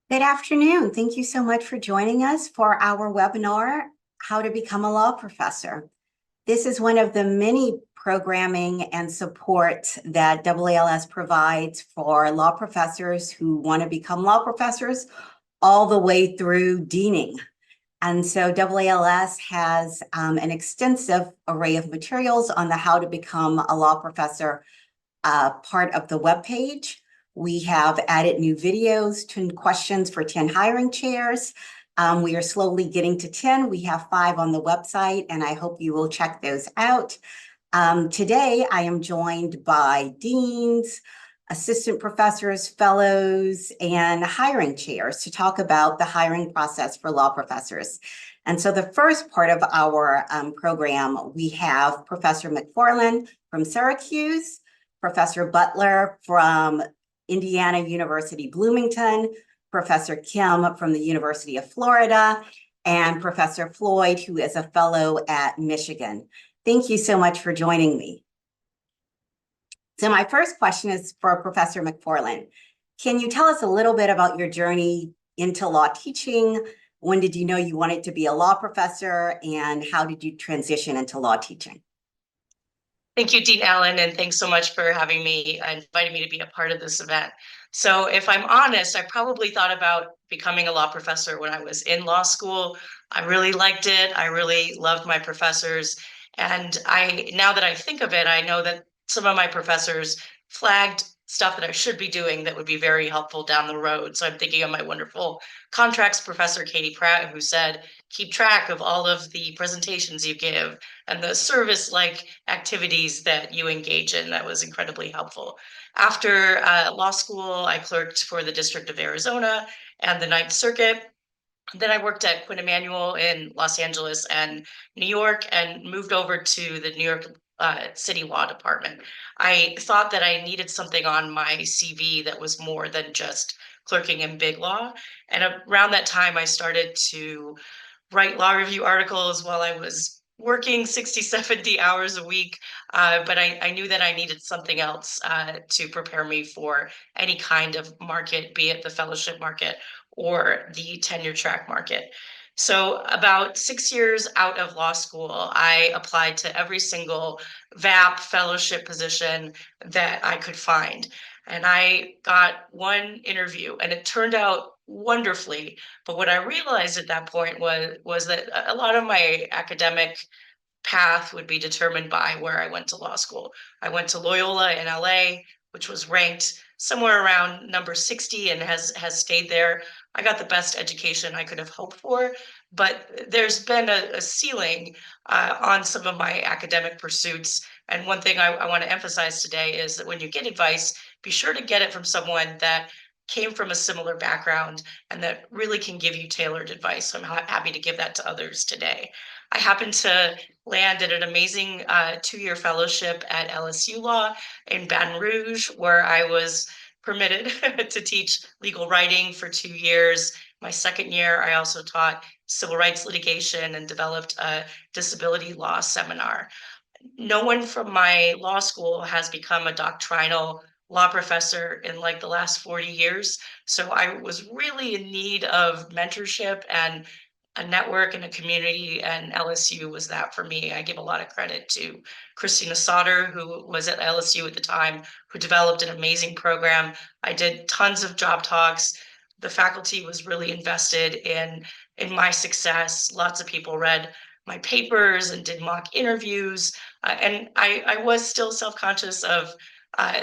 Good afternoon. Thank you so much for joining us for our webinar, How to Become a Law Professor. This is one of the many programming and support that AALS provides for law professors who want to become law professors all the way through deaning. And so AALS has an extensive array of materials on the How to Become a Law Professor part of the webpage. We have added new videos, 10 questions for 10 hiring chairs. We are slowly getting to 10. We have 5 on the website, and I hope you will check those out. Today, I am joined by deans, assistant professors, fellows, and hiring chairs to talk about the hiring process for law professors. And so the first part of our program, we have Professor McFarland from Syracuse, Professor Butler from Indiana University Bloomington, Professor Kim from the University of Florida, and Professor Floyd, who is a fellow at Michigan. Thank you so much for joining me. So my first question is for Professor McFarland. Can you tell us a little bit about your journey into law teaching? When did you know you wanted to be a law professor, and how did you transition into law teaching? Thank you, Dean Allen, and thanks so much for having me and inviting me to be a part of this event. So if I'm honest, I probably thought about becoming a law professor when I was in law school. I really liked it. I really loved my professors. And now that I think of it, I know that some of my professors flagged stuff that I should be doing that would be very helpful down the road. So I'm thinking of my wonderful contracts professor, Katie Pratt, who said, keep track of all of the presentations you give and the service-like activities that you engage in. That was incredibly helpful. After law school, I clerked for the District of Arizona and the Ninth Circuit. Then I worked at Quinn Emanuel in Los Angeles and New York and moved over to the New York City Law Department. I thought that I needed something on my CV that was more than just clerking in big law. And around that time, I started to write law review articles while I was working 60, 70 hours a week. But I knew that I needed something else to prepare me for any kind of market, be it the fellowship market or the tenure track market. So about 6 years out of law school, I applied to every single VAP fellowship position that I could find. And I got one interview, and it turned out wonderfully. But what I realized at that point was that a lot of my academic path would be determined by where I went to law school. I went to Loyola in LA, which was ranked somewhere around number 60 and has stayed there. I got the best education I could have hoped for, but there's been a ceiling on some of my academic pursuits. And one thing I want to emphasize today is that when you get advice, be sure to get it from someone that came from a similar background and that really can give you tailored advice. So I'm happy to give that to others today. I happen to land at an amazing 2-year fellowship at LSU Law in Baton Rouge, where I was permitted to teach legal writing for 2 years. My second year, I also taught civil rights litigation and developed a disability law seminar. No one from my law school has become a doctrinal law professor in like the last 40 years. So I was really in need of mentorship and a network and a community, and LSU was that for me. I give a lot of credit to Christina Sauter, who was at LSU at the time, who developed an amazing program. I did tons of job talks. The faculty was really invested in my success. Lots of people read my papers and did mock interviews. And I was still self-conscious of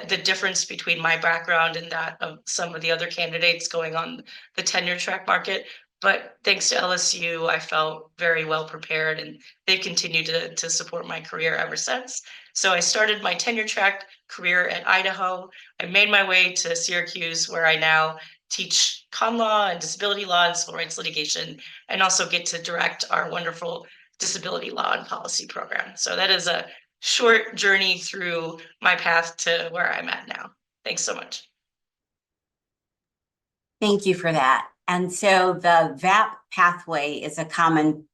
the difference between my background and that of some of the other candidates going on the tenure track market. But thanks to LSU, I felt very well prepared, and they've continued to support my career ever since. So I started my tenure track career at Idaho. I made my way to Syracuse, where I now teach con law and disability law and civil rights litigation, and also get to direct our wonderful disability law and policy program. So that is a short journey through my path to where I'm at now. Thanks so much. Thank you for that. And so the VAP pathway is a common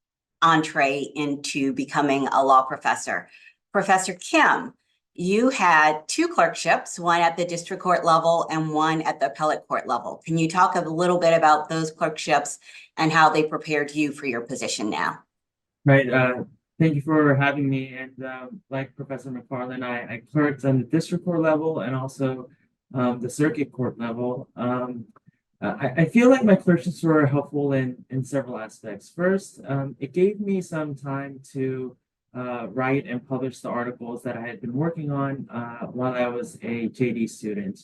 entree into becoming a law professor. Professor Kim, you had two clerkships, one at the district court level and one at the appellate court level. Can you talk a little bit about those clerkships and how they prepared you for your position now? Right. Thank you for having me. And like Professor McFarland, I clerked on the district court level and also the circuit court level. I feel like my clerkships were helpful in several aspects. First, it gave me some time to write and publish the articles that I had been working on while I was a JD student.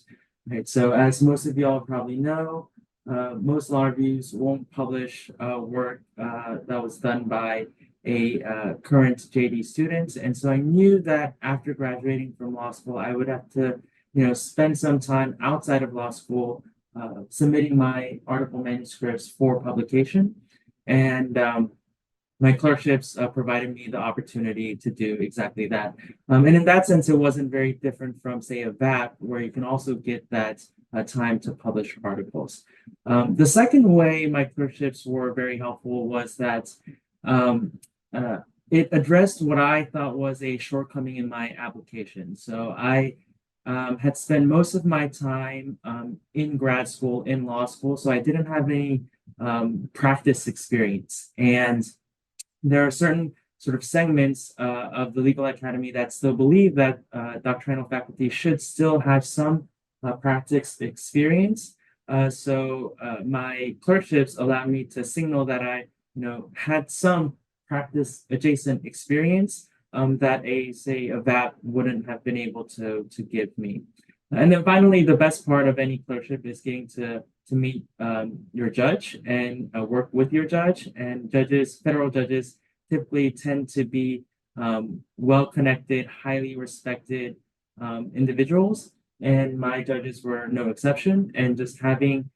Right. So as most of y'all probably know, most law reviews won't publish work that was done by a current JD student. And so I knew that after graduating from law school, I would have to, spend some time outside of law school submitting my article manuscripts for publication. And my clerkships provided me the opportunity to do exactly that. And in that sense, it wasn't very different from, say, a VAT, where you can also get that time to publish articles. The second way my clerkships were very helpful was that it addressed what I thought was a shortcoming in my application. So I had spent most of my time in grad school, in law school, so I didn't have any practice experience. And there are certain sort of segments of the legal academy that still believe that doctrinal faculty should still have some practice experience. So my clerkships allowed me to signal that I, had some practice adjacent experience that a VAT wouldn't have been able to give me. And then finally, the best part of any clerkship is getting to meet your judge and work with your judge. And federal judges typically tend to be well-connected, highly respected individuals. And my judges were no exception. And just having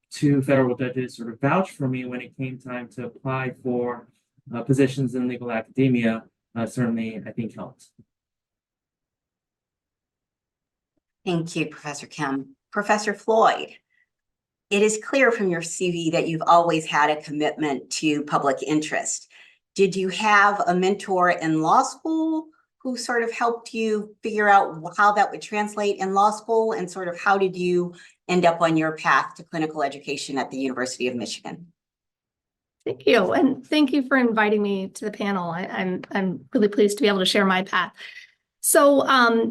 two federal judges sort of vouch for me when it came time to apply for positions in legal academia certainly, I think, helped. Thank you, Professor Kim. Professor Floyd, it is clear from your CV that you've always had a commitment to public interest. Did you have a mentor in law school who sort of helped you figure out how that would translate in law school, and sort of how did you end up on your path to clinical education at the University of Michigan? Thank you. And thank you for inviting me to the panel. I'm really pleased to be able to share my path. So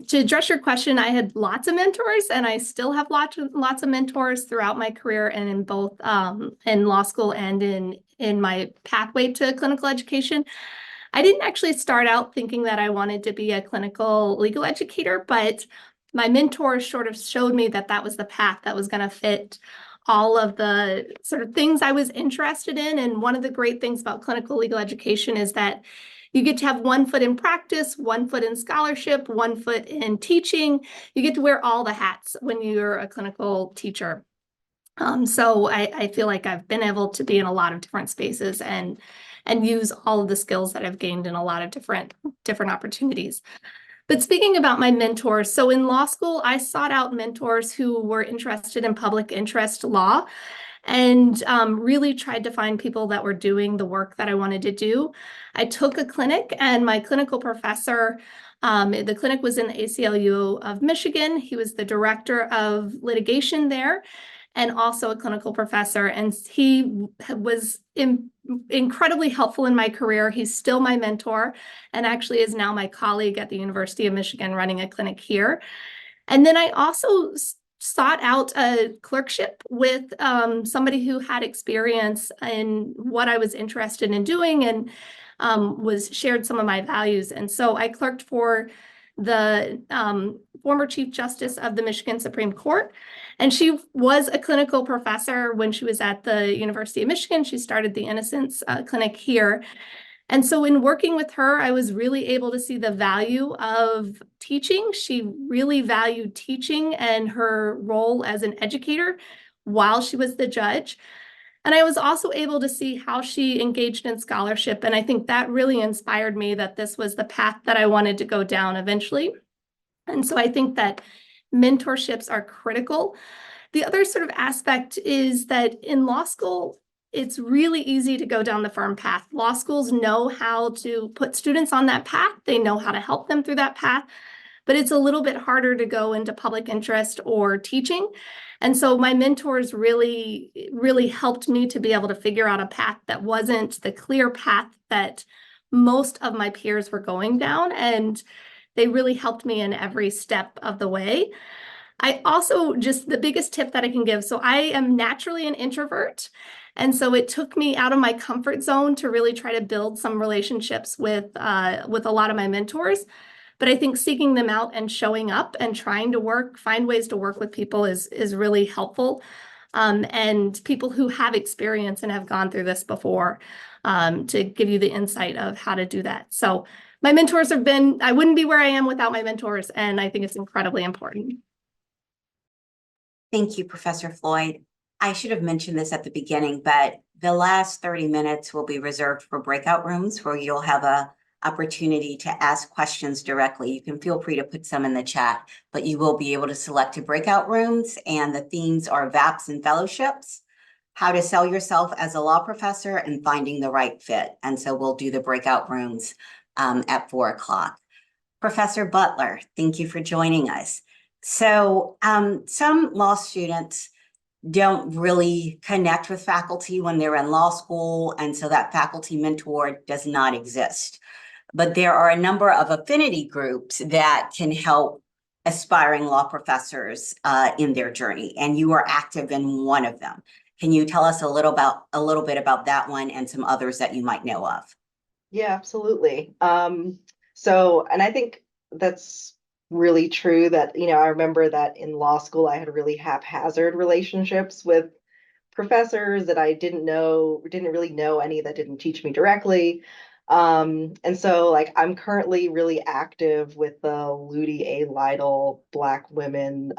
to address your question, I had lots of mentors, and I still have lots of mentors throughout my career, and in both in law school and in my pathway to clinical education. I didn't actually start out thinking that I wanted to be a clinical legal educator, but my mentors sort of showed me that that was the path that was going to fit all of the sort of things I was interested in. And one of the great things about clinical legal education is that you get to have 1 foot in practice, 1 foot in scholarship, 1 foot in teaching. You get to wear all the hats when you're a clinical teacher. So I feel like I've been able to be in a lot of different spaces and use all of the skills that I've gained in a lot of different opportunities. But speaking about my mentors, so in law school, I sought out mentors who were interested in public interest law, and really tried to find people that were doing the work that I wanted to do. I took a clinic, and my clinical professor, the clinic was in the ACLU of Michigan. He was the director of litigation there, and also a clinical professor. And he was incredibly helpful in my career. He's still my mentor, and actually is now my colleague at the University of Michigan running a clinic here. And then I also sought out a clerkship with somebody who had experience in what I was interested in doing, and shared some of my values. And so I clerked for the former Chief Justice of the Michigan Supreme Court. And she was a clinical professor when she was at the University of Michigan. She started the Innocence Clinic here. And so in working with her, I was really able to see the value of teaching. She really valued teaching and her role as an educator while she was the judge. And I was also able to see how she engaged in scholarship. And I think that really inspired me that this was the path that I wanted to go down eventually. And so I think that mentorships are critical. The other sort of aspect is that in law school, it's really easy to go down the firm path. Law schools know how to put students on that path. They know how to help them through that path. but it's a little bit harder to go into public interest or teaching. And so my mentors really, really helped me to be able to figure out a path that wasn't the clear path that most of my peers were going down. And they really helped me in every step of the way. I also just the biggest tip that I can give. So I am naturally an introvert. And so it took me out of my comfort zone to really try to build some relationships with a lot of my mentors. But I think seeking them out and showing up and trying to find ways to work with people is really helpful. And people who have experience and have gone through this before to give you the insight of how to do that. So my mentors I wouldn't be where I am without my mentors, and I think it's incredibly important. Thank you, Professor Floyd. I should have mentioned this at the beginning, but the last 30 minutes will be reserved for breakout rooms where you'll have a opportunity to ask questions directly. You can feel free to put some in the chat, but you will be able to select breakout rooms, and the themes are VAPs and fellowships, how to sell yourself as a law professor, and finding the right fit. And so we'll do the breakout rooms at 4 o'clock. Professor Butler, thank you for joining us. So some law students don't really connect with faculty when they're in law school, and so that faculty mentor does not exist. But there are a number of affinity groups that can help aspiring law professors in their journey, and you are active in one of them. Can you tell us a little bit about that one and some others that you might know of? Yeah, absolutely. And I think that's really true that, I remember that in law school, I had really haphazard relationships with professors that I didn't really know any that didn't teach me directly. And so like I'm currently really active with the Ludi A. Lytle Black Women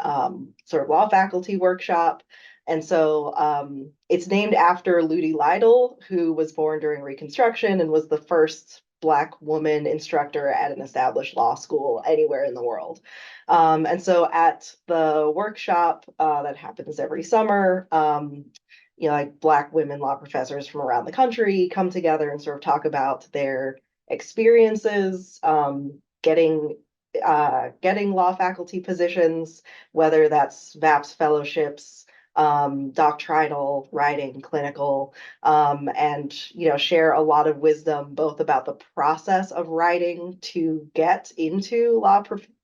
sort of law faculty workshop. And so it's named after Ludi Lytle, who was born during Reconstruction and was the first Black woman instructor at an established law school anywhere in the world. And so at the workshop that happens every summer, like Black women law professors from around the country come together and sort of talk about their experiences getting law faculty positions, whether that's VAPS fellowships, doctrinal writing, clinical, and share a lot of wisdom both about the process of writing to get into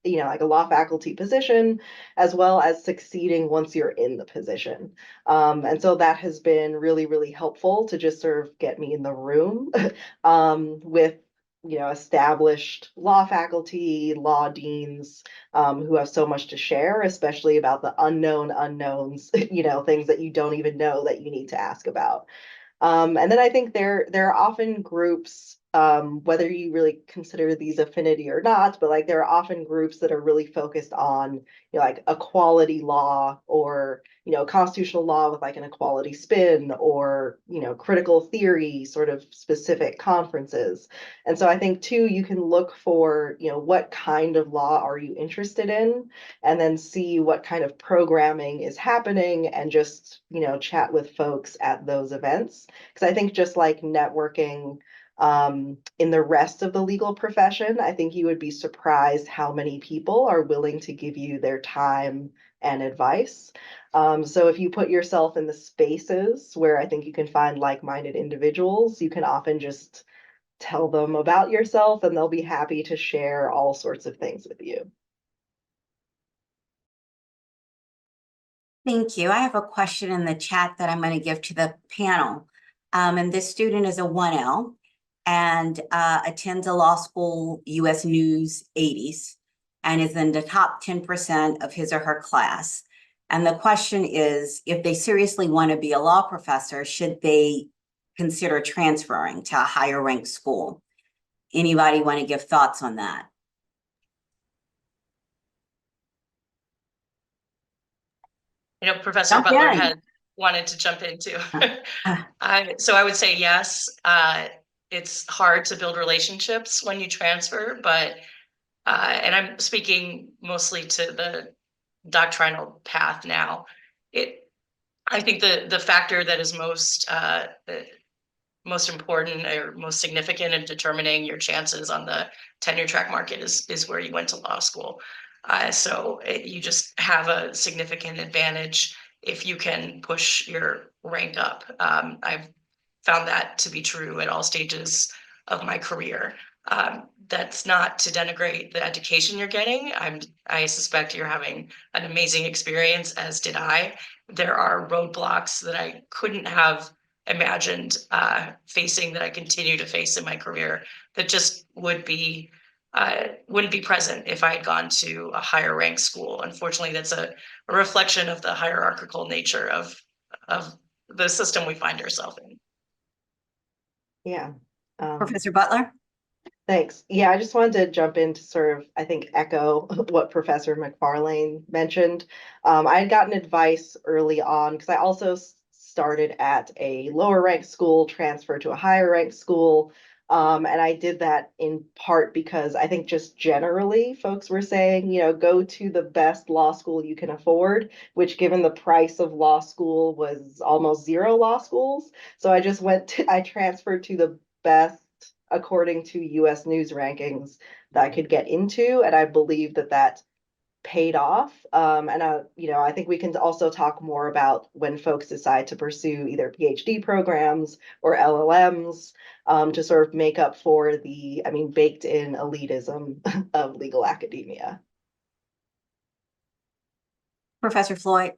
like a law faculty position, as well as succeeding once you're in the position. And so that has been really, really helpful to just sort of get me in the room with established law faculty, law deans, who have so much to share, especially about the unknown unknowns, things that you don't even know that you need to ask about. And then I think there are often groups, whether you really consider these affinity or not, but like there are often groups that are really focused on, like equality law or, constitutional law with like an equality spin or, critical theory sort of specific conferences. And so I think too, you can look for, what kind of law are you interested in, and then see what kind of programming is happening and just, chat with folks at those events. Because I think just like networking in the rest of the legal profession, I think you would be surprised how many people are willing to give you their time and advice. So if you put yourself in the spaces where I think you can find like-minded individuals, you can often just tell them about yourself and they'll be happy to share all sorts of things with you. Thank you. I have a question in the chat that I'm going to give to the panel. And this student is a 1L and attends a law school, US News 80s, and is in the top 10% of his or her class. And the question is, if they seriously want to be a law professor, should they consider transferring to a higher ranked school? Anybody want to give thoughts on that? Professor Jump Butler in. had wanted to jump in too. So I would say yes. It's hard to build relationships when you transfer, but and I'm speaking mostly to the doctrinal path now. I think the factor that is most most important or most significant in determining your chances on the tenure track market is where you went to law school. You just have a significant advantage if you can push your rank up. I've found that to be true at all stages of my career. That's not to denigrate the education you're getting. I suspect you're having an amazing experience, as did I. There are roadblocks that I couldn't have imagined facing that I continue to face in my career that just wouldn't be present if I had gone to a higher ranked school. Unfortunately, that's a reflection of the hierarchical nature of the system we find ourselves in. Yeah. Professor Butler? Thanks. Yeah, I just wanted to jump in to sort of, I think, echo what Professor McFarlane mentioned. I had gotten advice early on because I also started at a lower ranked school, transferred to a higher ranked school. And I did that in part because I think just generally folks were saying, go to the best law school you can afford, which given the price of law school was almost zero law schools. So I transferred to the best according to US News rankings that I could get into. And I believe that paid off. I think we can also talk more about when folks decide to pursue either PhD programs or LLMs to sort of make up for the, baked in elitism of legal academia. Professor Floyd?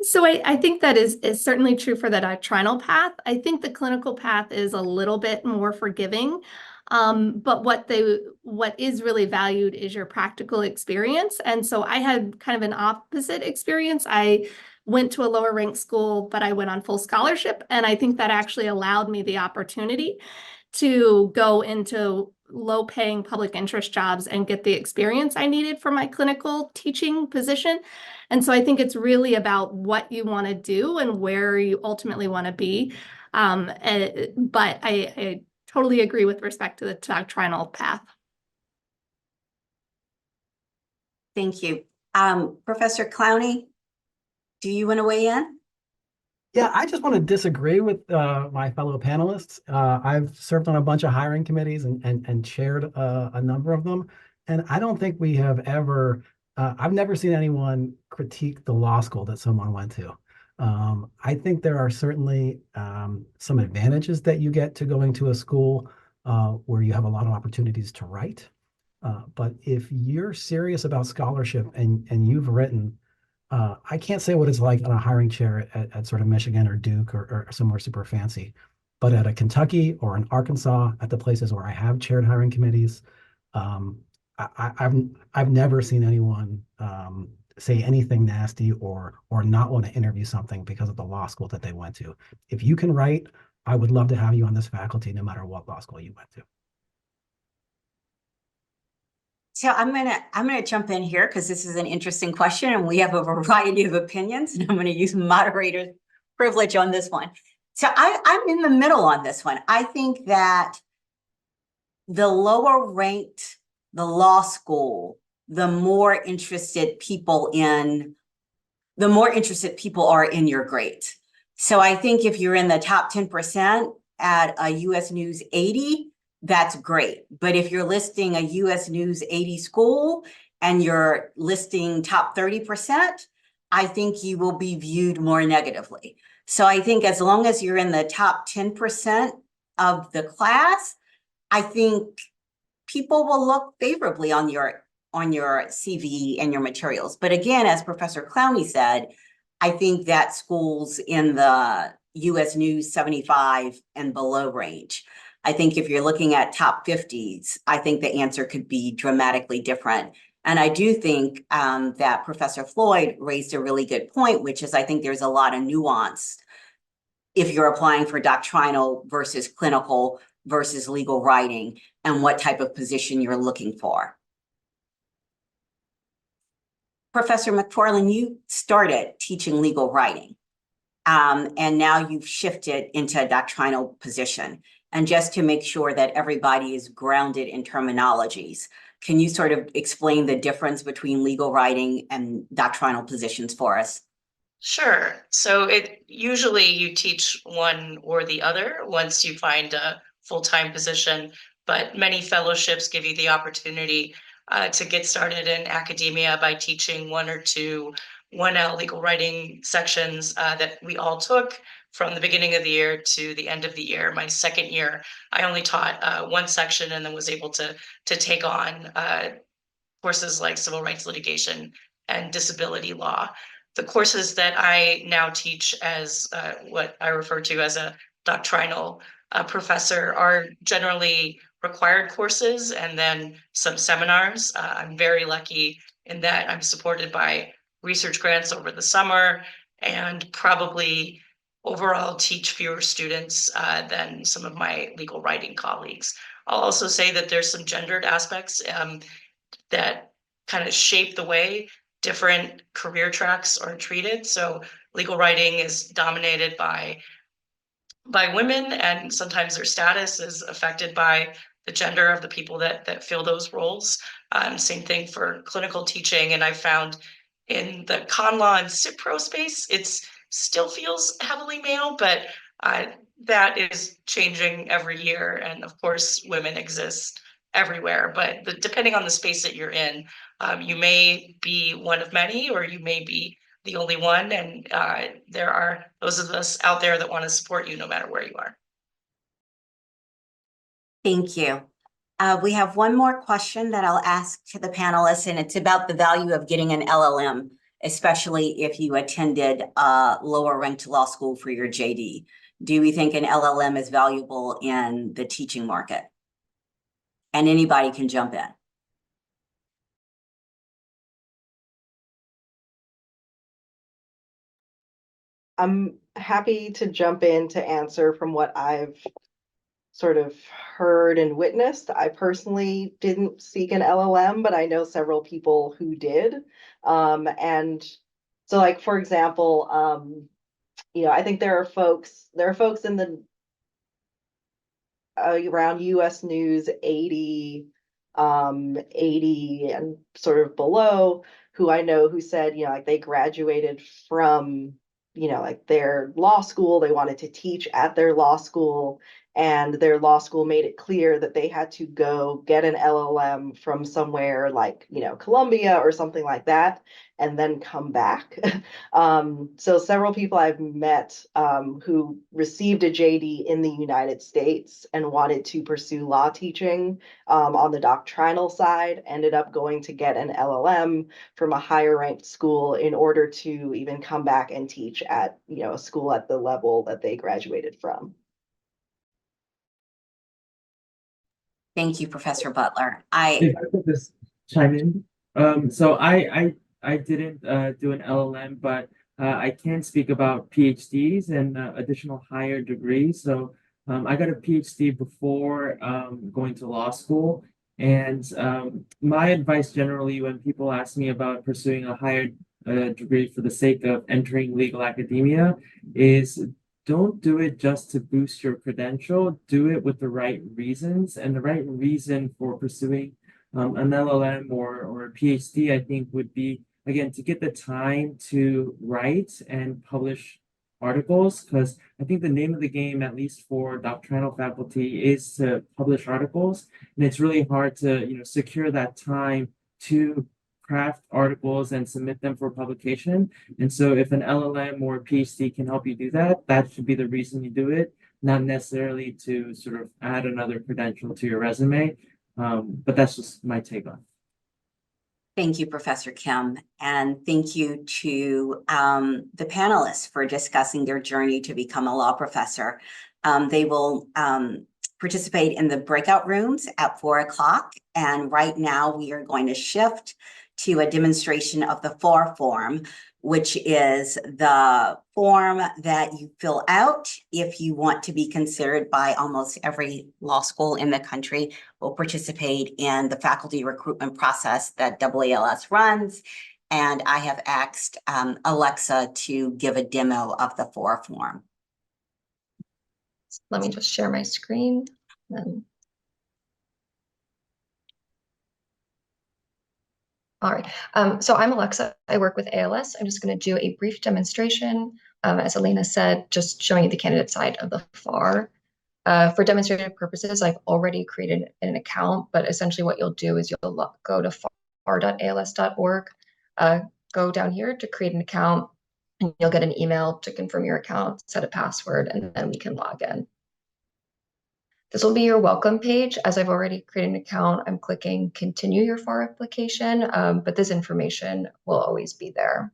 So I think that is certainly true for the doctrinal path. I think the clinical path is a little bit more forgiving. But what is really valued is your practical experience. And so I had kind of an opposite experience. I went to a lower ranked school, but I went on full scholarship. And I think that actually allowed me the opportunity to go into low-paying public interest jobs and get the experience I needed for my clinical teaching position. And so I think it's really about what you want to do and where you ultimately want to be. But I totally agree with respect to the doctrinal path. Thank you. Professor Clowney, do you want to weigh in? Yeah, I just want to disagree with my fellow panelists. I've served on a bunch of hiring committees and chaired a number of them. And I don't think we have ever, I've never seen anyone critique the law school that someone went to. I think there are certainly some advantages that you get to going to a school where you have a lot of opportunities to write. But if you're serious about scholarship and you've written, I can't say what it's like on a hiring chair at sort of Michigan or Duke or somewhere super fancy, but at a Kentucky or an Arkansas, at the places where I have chaired hiring committees, I've never seen anyone say anything nasty or not want to interview something because of the law school that they went to. If you can write, I would love to have you on this faculty, no matter what law school you went to. So I'm gonna jump in here because this is an interesting question and we have a variety of opinions, and I'm going to use moderator's privilege on this one. So I'm in the middle on this one. I think that the lower ranked the law school, the more interested people are in your grade. So I think if you're in the top 10% at a US News 80, that's great. But if you're listing a US News 80 school and you're listing top 30%, I think you will be viewed more negatively. So I think as long as you're in the top 10% of the class, I think people will look favorably on your CV and your materials. But again, as Professor Clowney said, I think that schools in the US News 75 and below range. I think if you're looking at top 50s, I think the answer could be dramatically different. And I do think that Professor Floyd raised a really good point, which is I think there's a lot of nuance if you're applying for doctrinal versus clinical versus legal writing and what type of position you're looking for. Professor McFarlane, you started teaching legal writing, and now you've shifted into a doctrinal position. And just to make sure that everybody is grounded in terminologies, can you sort of explain the difference between legal writing and doctrinal positions for us? Sure. So it usually you teach one or the other once you find a full-time position, but many fellowships give you the opportunity to get started in academia by teaching one or two 1L legal writing sections that we all took from the beginning of the year to the end of the year. My second year, I only taught one section and then was able to take on courses like civil rights litigation and disability law. The courses that I now teach as what I refer to as a doctrinal professor are generally required courses and then some seminars. I'm very lucky in that I'm supported by research grants over the summer and probably overall teach fewer students than some of my legal writing colleagues. I'll also say that there's some gendered aspects that kind of shape the way different career tracks are treated. So legal writing is dominated by women, and sometimes their status is affected by the gender of the people that fill those roles. Same thing for clinical teaching, and I found in the con law and CIPRO space, it's still feels heavily male, but that is changing every year. And of course, women exist everywhere, but depending on the space that you're in, you may be one of many, or you may be the only one. And there are those of us out there that want to support you no matter where you are. Thank you. We have one more question that I'll ask to the panelists, and it's about the value of getting an LLM, especially if you attended a lower ranked law school for your JD. Do we think an LLM is valuable in the teaching market? And anybody can jump in. I'm happy to jump in to answer from what I've sort of heard and witnessed. I personally didn't seek an LLM, but I know several people who did. And so like, for example, I think there are folks in the around US News 80, 80 and sort of below, who I know who said, like they graduated from, like their law school, they wanted to teach at their law school, and their law school made it clear that they had to go get an LLM from somewhere like, Columbia or something like that, and then come back. So several people I've met who received a JD in the United States and wanted to pursue law teaching on the doctrinal side ended up going to get an LLM from a higher ranked school in order to even come back and teach at, a school at the level that they graduated from. Thank you, Professor Butler. If I could just chime in. So I didn't do an LLM, but I can speak about PhDs and additional higher degrees. So I got a PhD before going to law school. And my advice generally when people ask me about pursuing a higher degree for the sake of entering legal academia is don't do it just to boost your credential. Do it with the right reasons. And the right reason for pursuing an LLM or a PhD, I think, would be, again, to get the time to write and publish articles, because I think the name of the game, at least for doctrinal faculty, is to publish articles. And it's really hard to, secure that time to craft articles and submit them for publication. And so if an LLM or a PhD can help you do that, that should be the reason you do it, not necessarily to sort of add another credential to your resume. But that's just my take on it. Thank you, Professor Kim, and thank you to the panelists for discussing their journey to become a law professor. They will participate in the breakout rooms at 4 o'clock, and right now we are going to shift to a demonstration of the FOR form, which is the form that you fill out if you want to be considered by almost every law school in the country will participate in the faculty recruitment process that AALS runs. And I have asked Alexa to give a demo of the FOR form. Let me just share my screen. All right. So I'm Alexa. I work with AALS. I'm just going to do a brief demonstration. As Elena said, just showing you the candidate side of the FAR. For demonstrative purposes, I've already created an account, but essentially what you'll do is you'll go to far.als.org, go down here to create an account, and you'll get an email to confirm your account, set a password, and then we can log in. This will be your welcome page. As I've already created an account, I'm clicking continue your FAR application, but this information will always be there.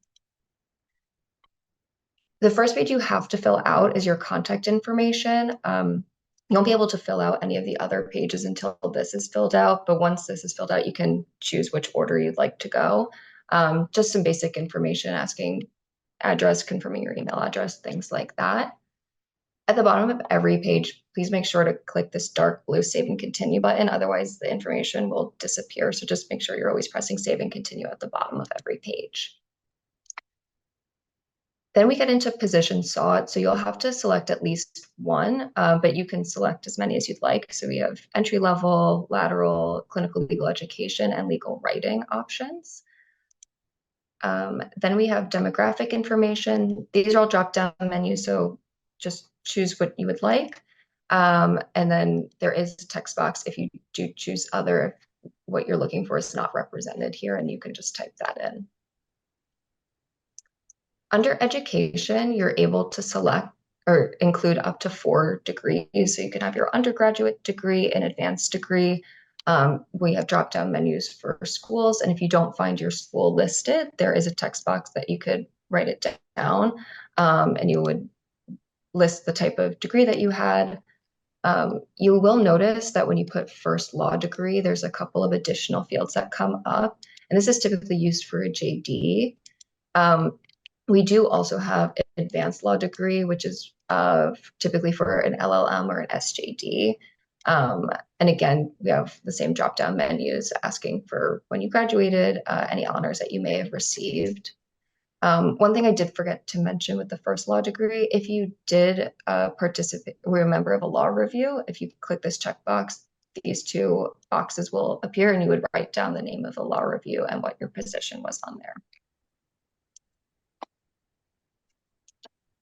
The first page you have to fill out is your contact information. You won't be able to fill out any of the other pages until this is filled out, but once this is filled out, you can choose which order you'd like to go. Just some basic information, asking address, confirming your email address, things like that. At the bottom of every page, please make sure to click this dark blue Save and Continue button, otherwise the information will disappear. So just make sure you're always pressing Save and Continue at the bottom of every page. Then we get into position sought. So you'll have to select at least one, but you can select as many as you'd like. So we have entry level, lateral, clinical legal education, and legal writing options. Then we have demographic information. These are all drop-down menus, so just choose what you would like. And then there is a text box if you do choose other, if what you're looking for is not represented here, and you can just type that in. Under education, you're able to select or include up to 4 degrees. So you can have your undergraduate degree, an advanced degree. We have drop-down menus for schools. And if you don't find your school listed, there is a text box that you could write it down, and you would list the type of degree that you had. You will notice that when you put first law degree, there's a couple of additional fields that come up. And this is typically used for a JD. We do also have an advanced law degree, which is typically for an LLM or an SJD. And again, we have the same drop-down menus asking for when you graduated, any honors that you may have received. One thing I did forget to mention with the first law degree, if you did participate, were a member of a law review, if you click this checkbox, these 2 boxes will appear and you would write down the name of the law review and what your position was on there.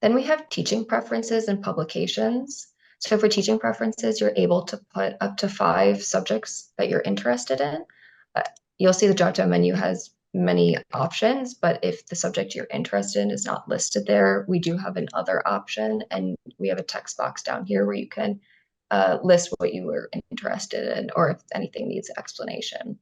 Then we have teaching preferences and publications. So for teaching preferences, you're able to put up to 5 subjects that you're interested in. You'll see the drop-down menu has many options, but if the subject you're interested in is not listed there, we do have an other option, and we have a text box down here where you can list what you were interested in or if anything needs explanation.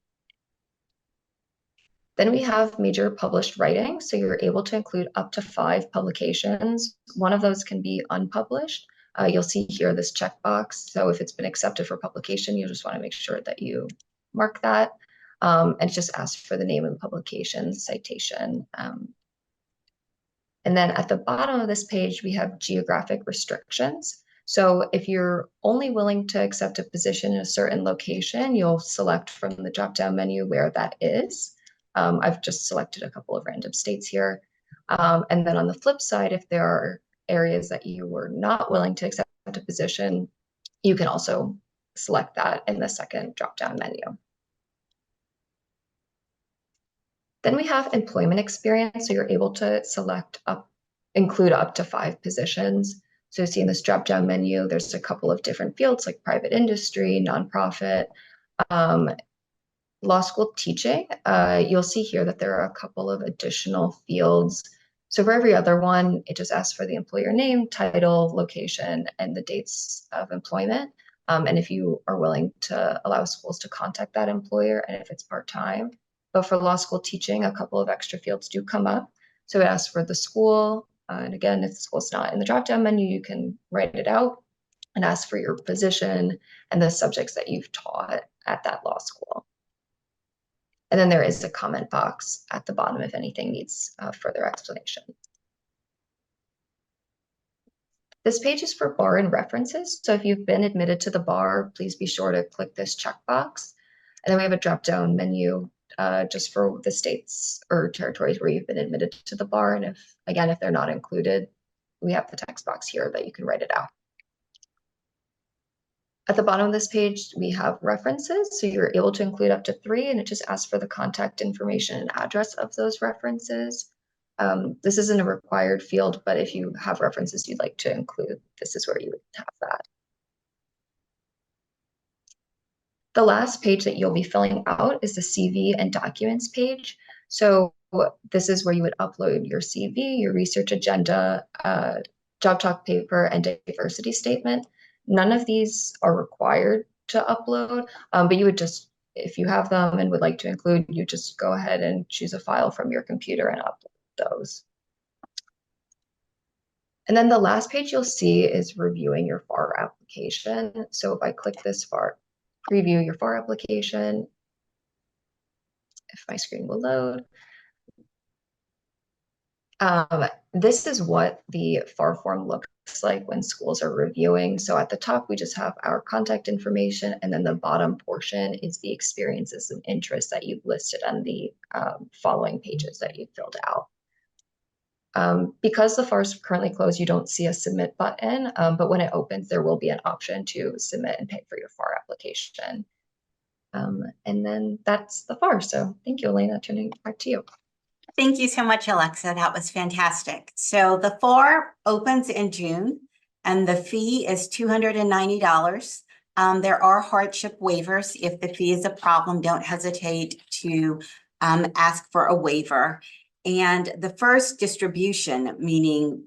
Then we have major published writing. So you're able to include up to 5 publications. One of those can be unpublished. You'll see here this checkbox. So if it's been accepted for publication, you just want to make sure that you mark that. And just ask for the name of the publication, citation. And then at the bottom of this page, we have geographic restrictions. So if you're only willing to accept a position in a certain location, you'll select from the drop-down menu where that is. I've just selected a couple of random states here. And then on the flip side, if there are areas that you were not willing to accept a position, you can also select that in the second drop-down menu. Then we have employment experience. So you're able to include up to 5 positions. So you see in this drop-down menu, there's a couple of different fields like private industry, nonprofit, law school teaching. You'll see here that there are a couple of additional fields. So for every other one, it just asks for the employer name, title, location, and the dates of employment. And if you are willing to allow schools to contact that employer and if it's part-time. But for law school teaching, a couple of extra fields do come up. So it asks for the school. And again, if the school's not in the drop-down menu, you can write it out and ask for your position and the subjects that you've taught at that law school. And then there is a comment box at the bottom if anything needs further explanation. This page is for bar and references. So if you've been admitted to the bar, please be sure to click this checkbox. And then we have a drop-down menu just for the states or territories where you've been admitted to the bar. And if they're not included, we have the text box here that you can write it out. At the bottom of this page, we have references. So you're able to include up to 3, and it just asks for the contact information and address of those references. This isn't a required field, but if you have references you'd like to include, this is where you would have that. The last page that you'll be filling out is the CV and documents page. So this is where you would upload your CV, your research agenda, job talk paper, and diversity statement. None of these are required to upload, but you would just, if you have them and would like to include, you just go ahead and choose a file from your computer and upload those. And then the last page you'll see is reviewing your FAR application. So if I click this FAR, preview your FAR application, if my screen will load. This is what the FAR form looks like when schools are reviewing. So at the top, we just have our contact information, and then the bottom portion is the experiences and interests that you've listed on the following pages that you filled out. Because the FAR is currently closed, you don't see a submit button, but when it opens, there will be an option to submit and pay for your FAR application. And then that's the FAR. So thank you, Elena, turning it back to you. Thank you so much, Alexa. That was fantastic. So the FAR opens in June and the fee is $290. There are hardship waivers. If the fee is a problem, don't hesitate to ask for a waiver. And the first distribution, meaning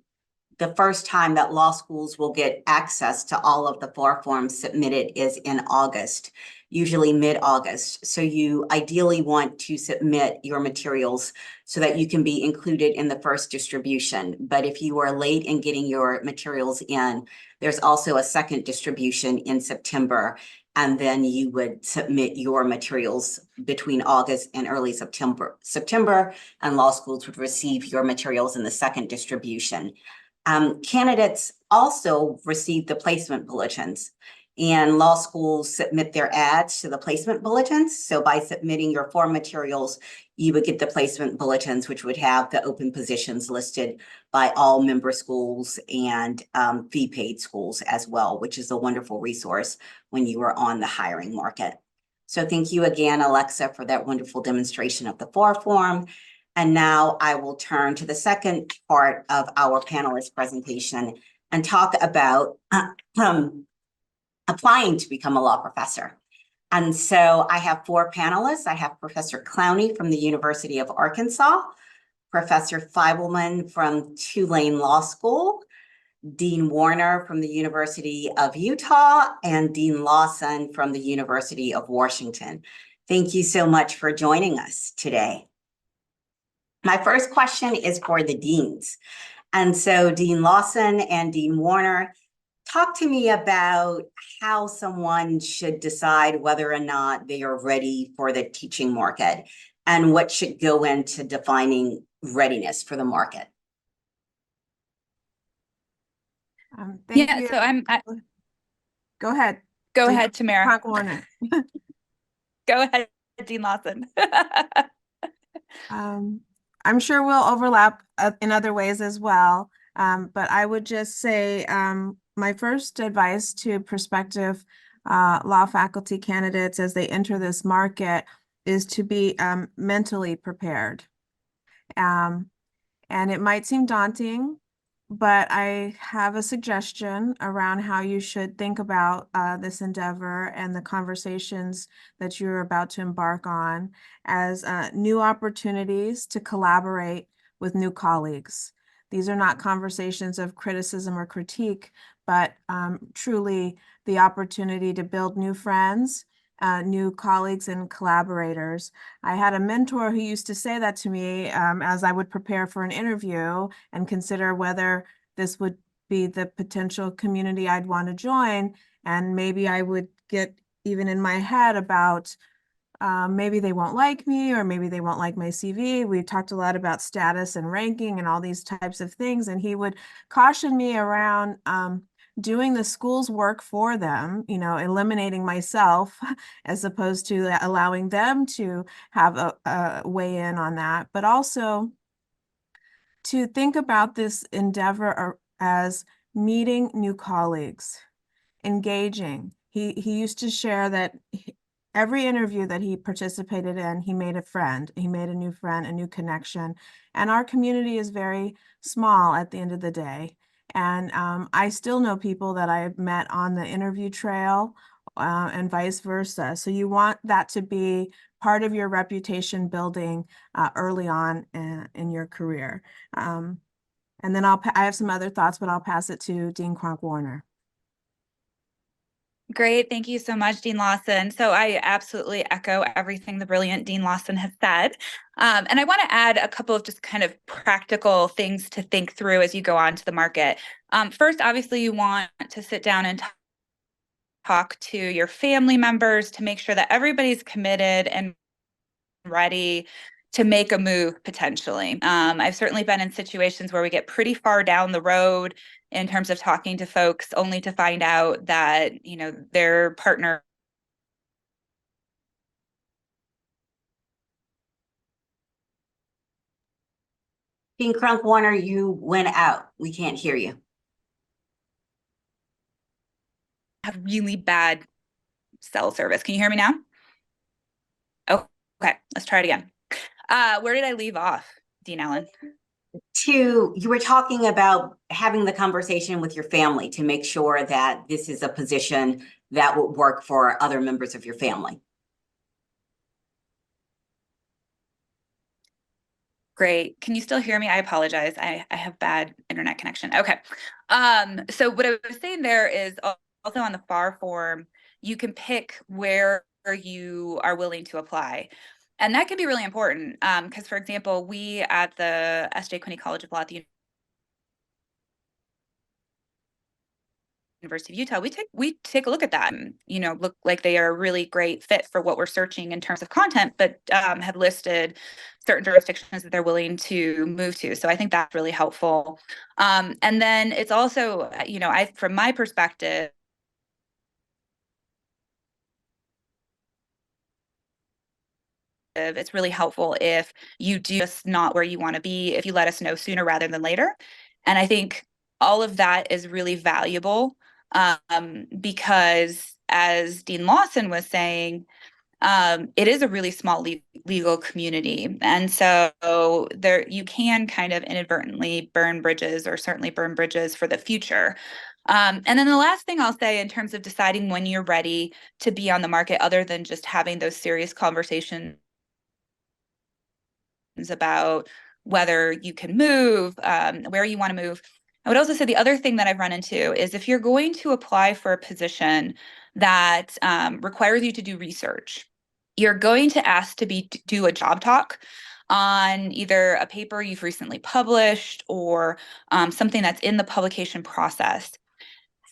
the first time that law schools will get access to all of the FAR forms submitted, is in August, usually mid-August. So you ideally want to submit your materials so that you can be included in the first distribution. But if you are late in getting your materials in, there's also a second distribution in September. And then you would submit your materials between August and early September, and law schools would receive your materials in the second distribution. Candidates also receive the placement bulletins, and law schools submit their ads to the placement bulletins. So by submitting your form materials, you would get the placement bulletins, which would have the open positions listed by all member schools and fee paid schools as well, which is a wonderful resource when you are on the hiring market. So thank you again, Alexa, for that wonderful demonstration of the FAR form. And now I will turn to the second part of our panelist presentation and talk about applying to become a law professor. And so I have 4 panelists. I have Professor Clowney from the University of Arkansas, Professor Feibelman from Tulane Law School, Dean Warner from the University of Utah, and Dean Lawson from the University of Washington. Thank you so much for joining us today. My first question is for the deans. And so Dean Lawson and Dean Warner, talk to me about how someone should decide whether or not they are ready for the teaching market and what should go into defining readiness for the market. Thank Yeah, you. so Go ahead. Go Dean ahead, Tamara. Frank Warner. Go ahead, Dean Lawson. I'm sure we'll overlap in other ways as well. But I would just say my first advice to prospective law faculty candidates as they enter this market is to be mentally prepared. And it might seem daunting, but I have a suggestion around how you should think about this endeavor and the conversations that you're about to embark on as new opportunities to collaborate with new colleagues. These are not conversations of criticism or critique, but truly the opportunity to build new friends, new colleagues and collaborators. I had a mentor who used to say that to me as I would prepare for an interview and consider whether this would be the potential community I'd want to join. And maybe I would get even in my head about maybe they won't like me, or maybe they won't like my CV. We talked a lot about status and ranking and all these types of things. And he would caution me around doing the school's work for them, you know, eliminating myself as opposed to allowing them to have a weigh in on that, but also to think about this endeavor as meeting new colleagues, engaging, he used to share that every interview that he participated in, he made a friend. He made a new friend, a new connection. And our community is very small at the end of the day. And I still know people that I've met on the interview trail and vice versa. So you want that to be part of your reputation building early on in your career. And then I have some other thoughts, but I'll pass it to Dean Cronk-Warner. Great. Thank you so much, Dean Lawson. So I absolutely echo everything the brilliant Dean Lawson has said. And I want to add a couple of just kind of practical things to think through as you go on to the market. First, obviously, you want to sit down and talk to your family members to make sure that everybody's committed and ready to make a move potentially. I've certainly been in situations where we get pretty far down the road in terms of talking to folks only to find out that, you know, their partner Dean Cronk-Warner, you went out. We can't hear you. have really bad cell service. Can you hear me now? Oh, okay, let's try it again. Where did I leave off, Dean Allen? You were talking about having the conversation with your family to make sure that this is a position that would work for other members of your family. Great. Can you still hear me? I apologize. I have bad internet connection. Okay. So what I was saying there is also on the FAR form, you can pick where you are willing to apply. And that can be really important because, for example, we at the S.J. Quinney College of Law at the University of Utah, we take a look at that and, you know, look like they are a really great fit for what we're searching in terms of content, but have listed certain jurisdictions that they're willing to move to. So I think that's really helpful. And then it's also, you know, from my perspective, it's really helpful if you do just not where you want to be, if you let us know sooner rather than later. And I think all of that is really valuable because, as Dean Lawson was saying, it is a really small legal community. And so there you can kind of inadvertently burn bridges, or certainly burn bridges for the future. And then the last thing I'll say in terms of deciding when you're ready to be on the market, other than just having those serious conversations about whether you can move, where you want to move. I would also say the other thing that I've run into is if you're going to apply for a position that requires you to do research, you're going to ask to do a job talk on either a paper you've recently published or something that's in the publication process.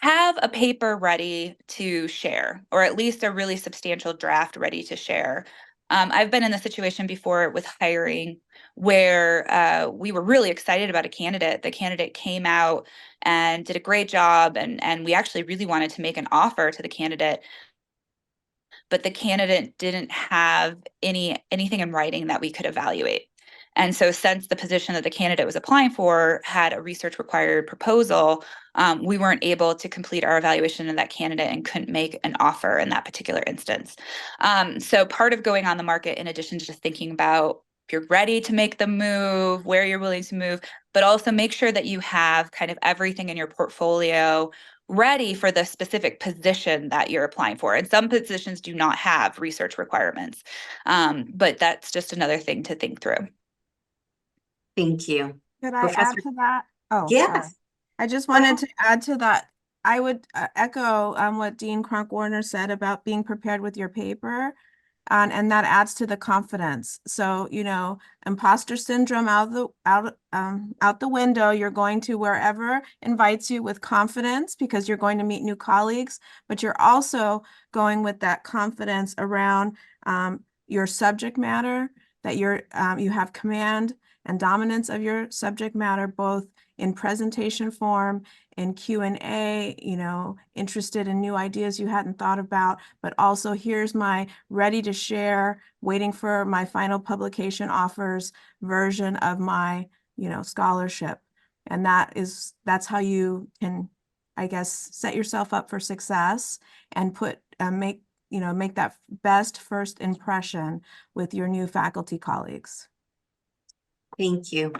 Have a paper ready to share, or at least a really substantial draft ready to share. I've been in the situation before with hiring where we were really excited about a candidate. The candidate came out and did a great job, and we actually really wanted to make an offer to the candidate, but the candidate didn't have anything in writing that we could evaluate. And so since the position that the candidate was applying for had a research required proposal, we weren't able to complete our evaluation of that candidate and couldn't make an offer in that particular instance. So part of going on the market, in addition to just thinking about if you're ready to make the move, where you're willing to move, but also make sure that you have kind of everything in your portfolio ready for the specific position that you're applying for. And some positions do not have research requirements, but that's just another thing to think through. Thank you. Could I add to that? Oh, Yes. sorry. I just wanted to add to that. I would echo what Dean Cronk-Warner said about being prepared with your paper. And that adds to the confidence. So, you know, imposter syndrome out the window. You're going to wherever invites you with confidence because you're going to meet new colleagues, but you're also going with that confidence around your subject matter, that you have command and dominance of your subject matter, both in presentation form, in Q&A, you know, interested in new ideas you hadn't thought about, but also here's my ready to share, waiting for my final publication offers version of my, you know, scholarship. And that's how you can I guess, set yourself up for success and make that best first impression with your new faculty colleagues. Thank you.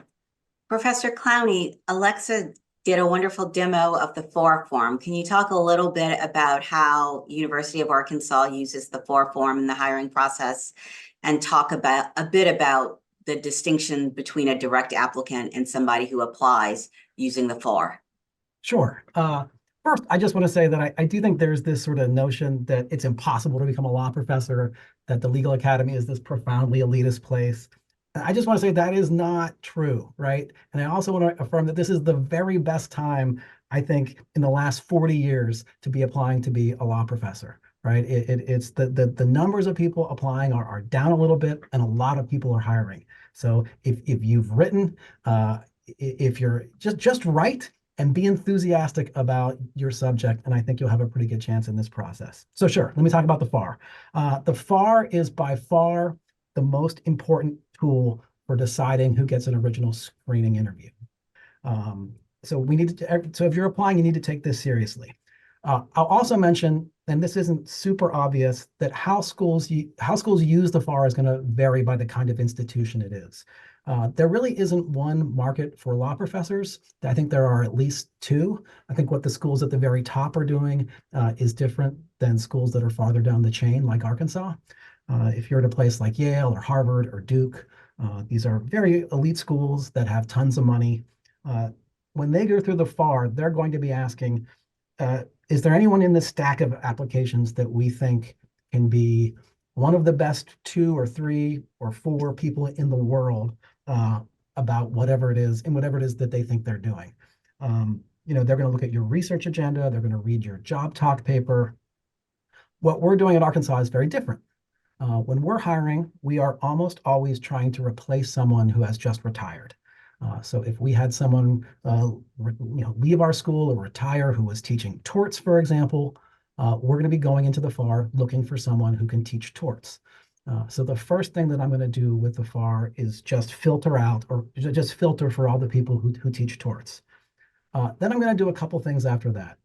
Professor Clowney, Alexa did a wonderful demo of the FAR form. Can you talk a little bit about how University of Arkansas uses the FAR form in the hiring process, and talk about a bit about the distinction between a direct applicant and somebody who applies using the FAR? Sure. First, I just want to say that I do think there's this sort of notion that it's impossible to become a law professor, that the legal academy is this profoundly elitist place. I just want to say that is not true, right? And I also want to affirm that this is the very best time, I think, in the last 40 years to be applying to be a law professor, right? It's the numbers of people applying are down a little bit, and a lot of people are hiring. So if you've written, if you're just write and be enthusiastic about your subject, and I think you'll have a pretty good chance in this process. So sure, let me talk about the FAR. The FAR is by far the most important tool for deciding who gets an original screening interview. So if you're applying, you need to take this seriously. I'll also mention, and this isn't super obvious, that how schools use the FAR is going to vary by the kind of institution it is. There really isn't one market for law professors. I think there are at least two. I think what the schools at the very top are doing is different than schools that are farther down the chain, like Arkansas. If you're at a place like Yale or Harvard or Duke, these are very elite schools that have tons of money. When they go through the FAR, they're going to be asking, is there anyone in this stack of applications that we think can be one of the best 2 or 3 or 4 people in the world about whatever it is that they think they're doing? They're going to look at your research agenda. They're going to read your job talk paper. What we're doing at Arkansas is very different. When we're hiring, we are almost always trying to replace someone who has just retired. So if we had someone leave our school or retire who was teaching torts, for example, we're going to be going into the FAR looking for someone who can teach torts. So the first thing that I'm going to do with the FAR is just filter for all the people who teach torts. Then I'm going to do a couple things after that.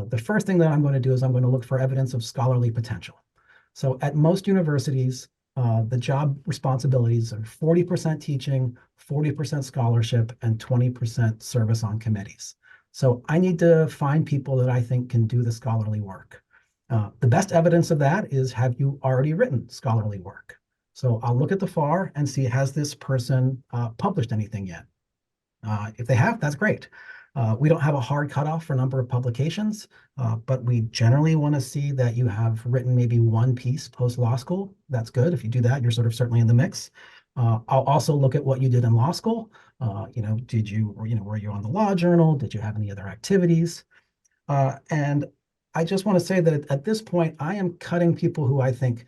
The first thing that I'm going to do is I'm going to look for evidence of scholarly potential. So at most universities, the job responsibilities are 40% teaching, 40% scholarship, and 20% service on committees. So I need to find people that I think can do the scholarly work. The best evidence of that is, have you already written scholarly work? So I'll look at the FAR and see, has this person published anything yet? If they have, that's great. We don't have a hard cutoff for number of publications, but we generally want to see that you have written maybe one piece post-law school. That's good. If you do that, you're sort of certainly in the mix. I'll also look at what you did in law school. Were you on the law journal? Did you have any other activities? And I just want to say that at this point, I am cutting people who I think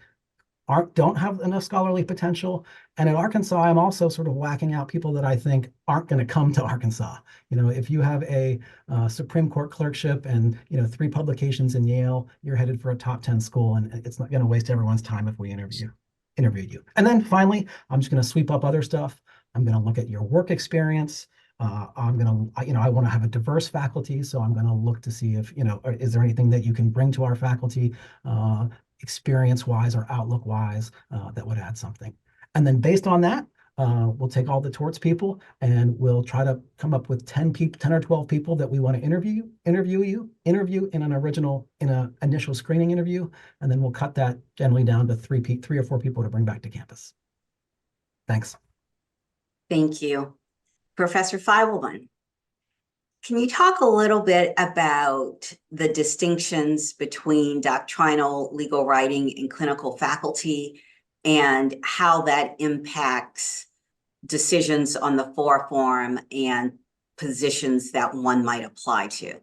don't have enough scholarly potential. And at Arkansas, I'm also sort of whacking out people that I think aren't going to come to Arkansas. If you have a Supreme Court clerkship and 3 publications in Yale, you're headed for a top 10 school, and it's not going to waste everyone's time if we interview you. And then finally, I'm just going to sweep up other stuff. I'm going to look at your work experience. I want to have a diverse faculty, so I'm going to look to see if, is there anything that you can bring to our faculty experience-wise or outlook-wise that would add something. And then based on that, we'll take all the torts people and we'll try to come up with 10 or 12 people that we want to interview in an initial screening interview, and then we'll cut that generally down to 3 or 4 people to bring back to campus. Thanks. Thank you. Professor Feivelman, can you talk a little bit about the distinctions between doctrinal legal writing and clinical faculty, and how that impacts decisions on the FAR form and positions that one might apply to?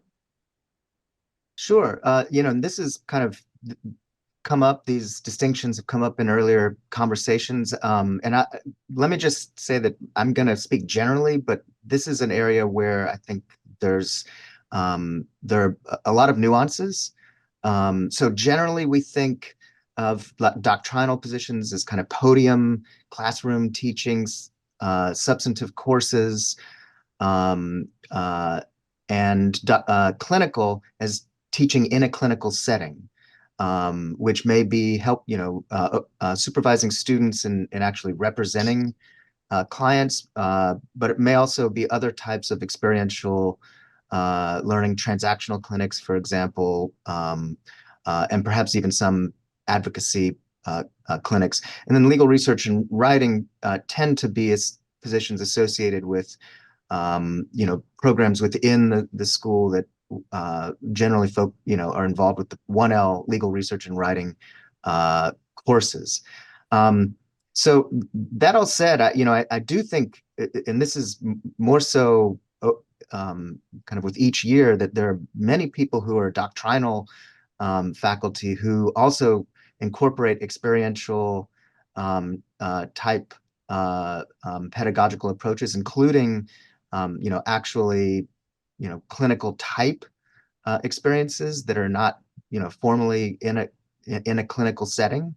Sure. And this is kind of come up, these distinctions have come up in earlier conversations. Let me just say that I'm going to speak generally, but this is an area where I think there are a lot of nuances. So generally we think of doctrinal positions as kind of podium, classroom teachings, substantive courses, and clinical as teaching in a clinical setting, which may be supervising students and actually representing clients, but it may also be other types of experiential learning, transactional clinics, for example, and perhaps even some advocacy clinics. And then legal research and writing tend to be positions associated with programs within the school that generally are involved with the 1L legal research and writing courses. So that all said, I do think, and this is more so kind of with each year, that there are many people who are doctrinal faculty who also incorporate experiential type pedagogical approaches, including actually clinical type experiences that are not formally in a clinical setting.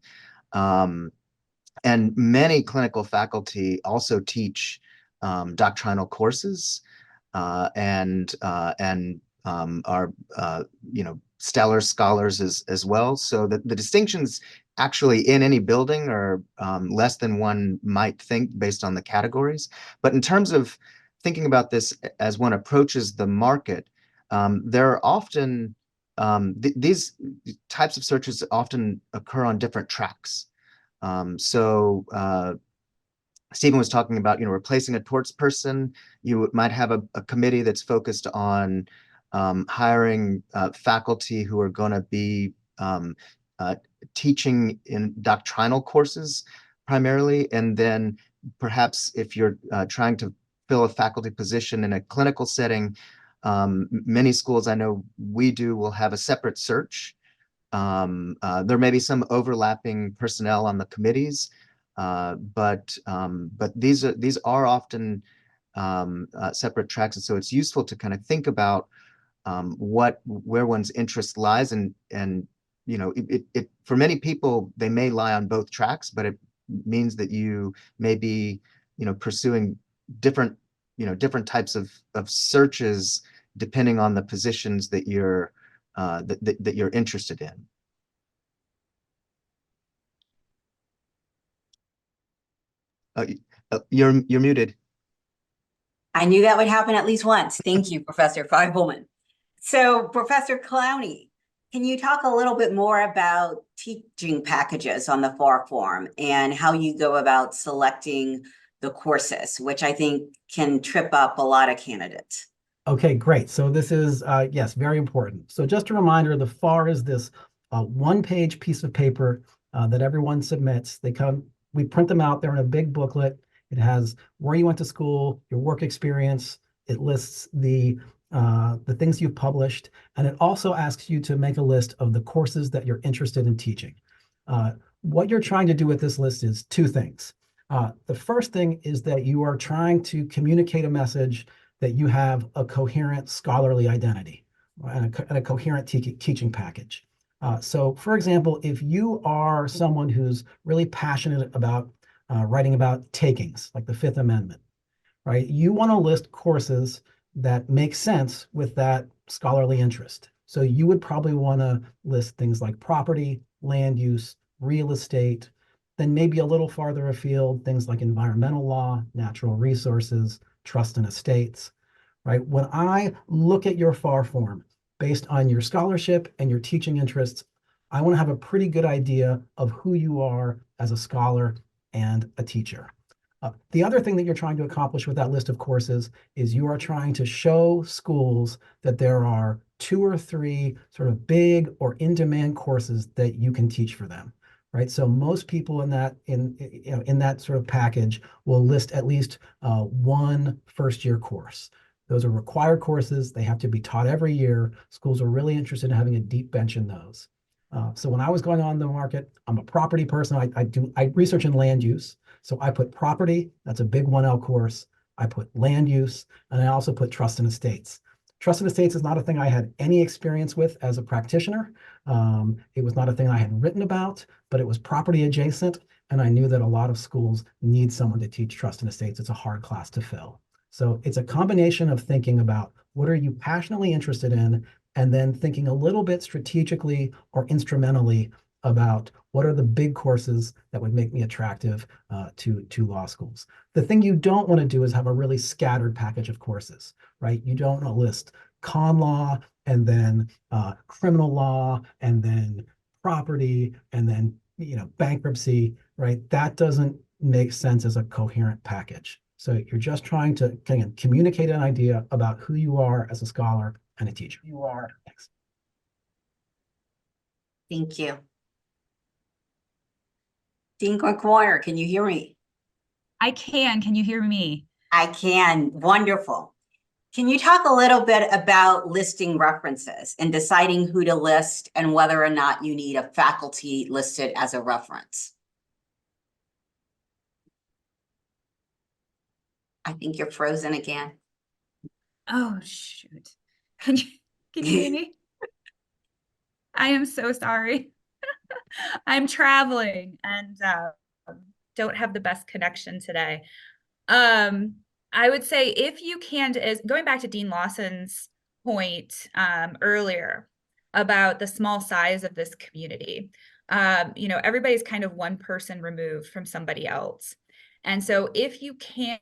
And many clinical faculty also teach doctrinal courses and are stellar scholars as well. So the distinctions actually in any building are less than one might think based on the categories. But in terms of thinking about this as one approaches the market, there are often these types of searches often occur on different tracks. Stephen was talking about, replacing a torts person. You might have a committee that's focused on hiring faculty who are going to be teaching in doctrinal courses primarily. And then perhaps if you're trying to fill a faculty position in a clinical setting, many schools I know we do will have a separate search. There may be some overlapping personnel on the committees, but these are often separate tracks, and so it's useful to kind of think about where one's interest lies, and it for many people they may lie on both tracks, but it means that you may be pursuing different types of searches depending on the positions that you're that you're interested in. You're muted. I knew that would happen at least once. Thank you, Professor Feivelman. So, Professor Clowney, can you talk a little bit more about teaching packages on the FAR form and how you go about selecting the courses, which I think can trip up a lot of candidates? Okay, great. So this is, yes, very important. So just a reminder, the FAR is this one-page piece of paper that everyone submits. We print them out. They're in a big booklet. It has where you went to school, your work experience. It lists the things you've published, and it also asks you to make a list of the courses that you're interested in teaching. What you're trying to do with this list is two things. The first thing is that you are trying to communicate a message that you have a coherent scholarly identity and a coherent teaching package. So for example, if you are someone who's really passionate about writing about takings, like the Fifth Amendment, right? You want to list courses that make sense with that scholarly interest. So you would probably want to list things like property, land use, real estate, then maybe a little farther afield, things like environmental law, natural resources, trust and estates, right? When I look at your FAR form based on your scholarship and your teaching interests, I want to have a pretty good idea of who you are as a scholar and a teacher. The other thing that you're trying to accomplish with that list of courses is you are trying to show schools that there are 2 or 3 sort of big or in-demand courses that you can teach for them, right? So most people in that sort of package will list at least one first-year course. Those are required courses. They have to be taught every year. Schools are really interested in having a deep bench in those. So when I was going on the market, I'm a property person. I research in land use. So I put property, that's a big 1L course. I put land use, and I also put trust and estates. Trust and estates is not a thing I had any experience with as a practitioner. It was not a thing I had written about, but it was property adjacent. And I knew that a lot of schools need someone to teach trust and estates. It's a hard class to fill. So it's a combination of thinking about what are you passionately interested in, and then thinking a little bit strategically or instrumentally about what are the big courses that would make me attractive to law schools. The thing you don't want to do is have a really scattered package of courses, right? You don't want to list con law and then criminal law and then property and then bankruptcy, right? That doesn't make sense as a coherent package. So you're just trying to kind of communicate an idea about who you are as a scholar and a teacher. You are. Thanks. Thank you. Dean Warner, can you hear me? I can. Can you hear me? I can. Wonderful. Can you talk a little bit about listing references and deciding who to list and whether or not you need a faculty listed as a reference? I think you're frozen again. Oh, shoot. Can you hear me? I am so sorry. I'm traveling and don't have the best connection today. I would say if you can, is going back to Dean Lawson's point earlier about the small size of this community. Everybody's kind of one person removed from somebody else. And so if you can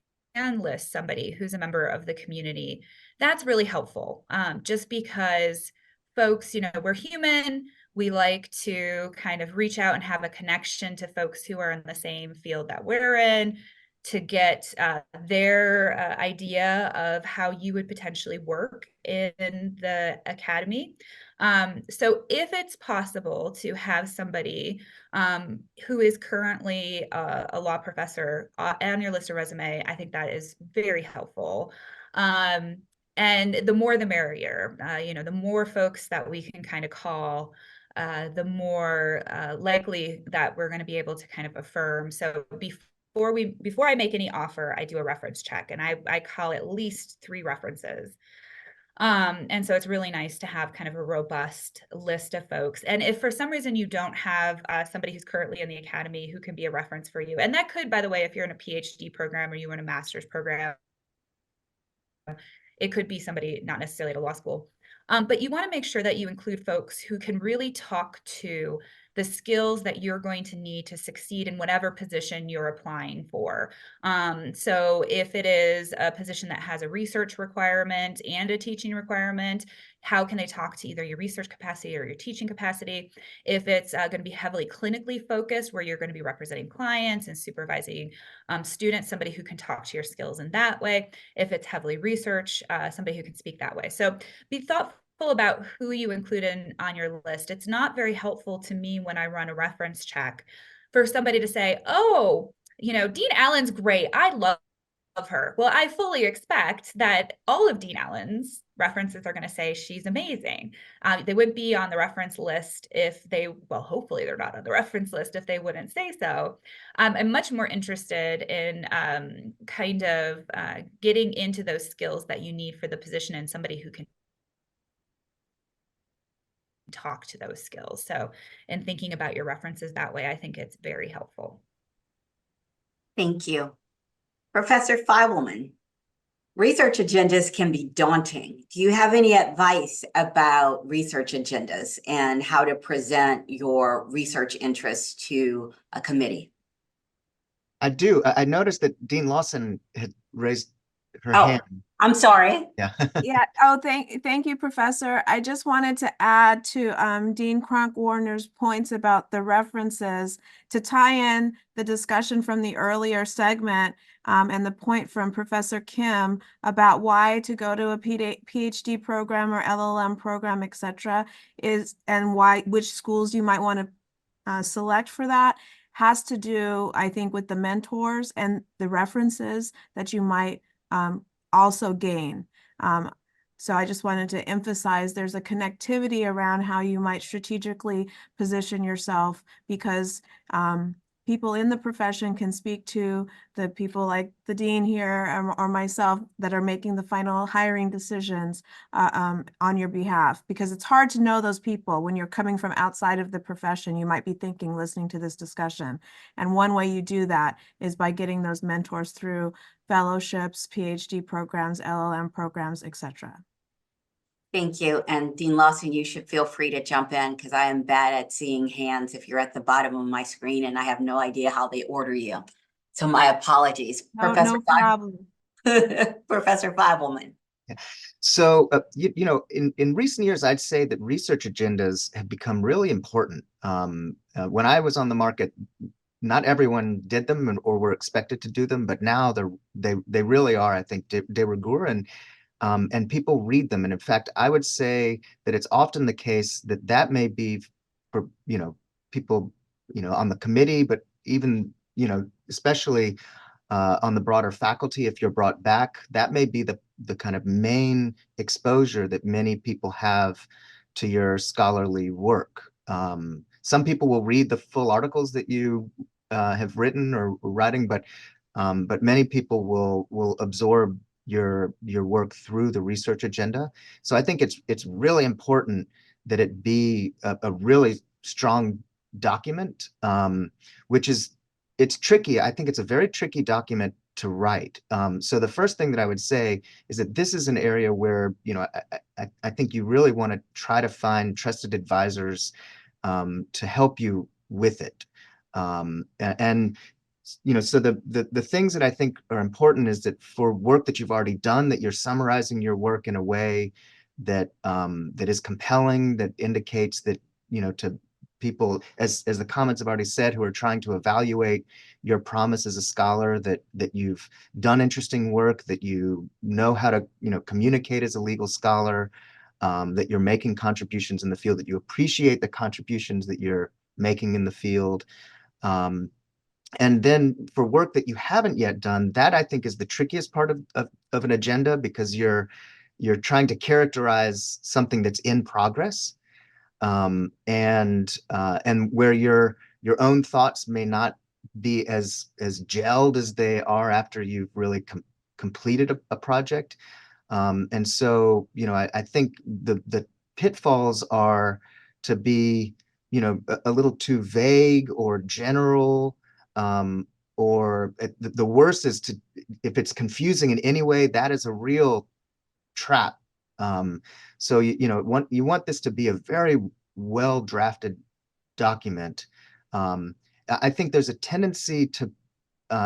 list somebody who's a member of the community, that's really helpful. Just because folks, we're human. We like to kind of reach out and have a connection to folks who are in the same field that we're in, to get their idea of how you would potentially work in the academy. So if it's possible to have somebody who is currently a law professor on your list of resume, I think that is very helpful. And the more the merrier. The more folks that we can kind of call, the more likely that we're going to be able to kind of affirm. So before I make any offer, I do a reference check, and I call at least 3 references. And so it's really nice to have kind of a robust list of folks. And if for some reason you don't have somebody who's currently in the academy who can be a reference for you, and that could, by the way, if you're in a PhD program or you're in a master's program, it could be somebody not necessarily at a law school. But you want to make sure that you include folks who can really talk to the skills that you're going to need to succeed in whatever position you're applying for. So if it is a position that has a research requirement and a teaching requirement, how can they talk to either your research capacity or your teaching capacity? If it's going to be heavily clinically focused, where you're going to be representing clients and supervising students, somebody who can talk to your skills in that way. If it's heavily research, somebody who can speak that way. So be thoughtful about who you include on your list. It's not very helpful to me when I run a reference check for somebody to say, oh, Dean Allen's great. I love her. Well, I fully expect that all of Dean Allen's references are going to say she's amazing. They wouldn't be on the reference list if hopefully they're not on the reference list if they wouldn't say so. I'm much more interested in kind of getting into those skills that you need for the position and somebody who can talk to those skills. So, in thinking about your references that way, I think it's very helpful. Thank you. Professor Feibelman, research agendas can be daunting. Do you have any advice about research agendas and how to present your research interests to a committee? I do. I noticed that Dean Lawson had raised her hand. I'm sorry. Yeah. Yeah. Oh, thank you, Professor. I just wanted to add to Dean Kronk-Warner's points about the references to tie in the discussion from the earlier segment and the point from Professor Kim about why to go to a PhD program or LLM program, et cetera, and which schools you might want to select for that has to do, I think, with the mentors and the references that you might also gain. So I just wanted to emphasize there's a connectivity around how you might strategically position yourself, because people in the profession can speak to the people like the dean here or myself that are making the final hiring decisions on your behalf, because it's hard to know those people when you're coming from outside of the profession. You might be thinking, listening to this discussion. And one way you do that is by getting those mentors through fellowships, PhD programs, LLM programs, etc. Thank you. And Dean Lawson, you should feel free to jump in because I am bad at seeing hands if you're at the bottom of my screen and I have no idea how they order you. So my apologies. No problem. Professor Feibelman. So, in recent years, I'd say that research agendas have become really important. When I was on the market, not everyone did them or were expected to do them, but now they really are, I think, de rigueur, and people read them. And in fact, I would say that it's often the case that may be for, people, on the committee, but even, especially on the broader faculty, if you're brought back, that may be the kind of main exposure that many people have to your scholarly work. Some people will read the full articles that you have written or writing, but many people will absorb your work through the research agenda. So I think it's really important that it be a really strong document, which is, it's tricky. I think it's a very tricky document to write. So the first thing that I would say is that this is an area where, I think you really want to try to find trusted advisors to help you with it. So the things that I think are important is that for work that you've already done, that you're summarizing your work in a way that that is compelling, that indicates that, to people, as the comments have already said, who are trying to evaluate your promise as a scholar, that you've done interesting work, that you know how to communicate as a legal scholar, that you're making contributions in the field, that you appreciate the contributions that you're making in the field. And then for work that you haven't yet done, that I think is the trickiest part of an agenda, because you're trying to characterize something that's in progress, and where your own thoughts may not be as gelled as they are after you've really completed a project. And so, I think the pitfalls are to be, a little too vague or general, or the worst is to, if it's confusing in any way, that is a real trap. So you want this to be a very well drafted document. I think there's a tendency to,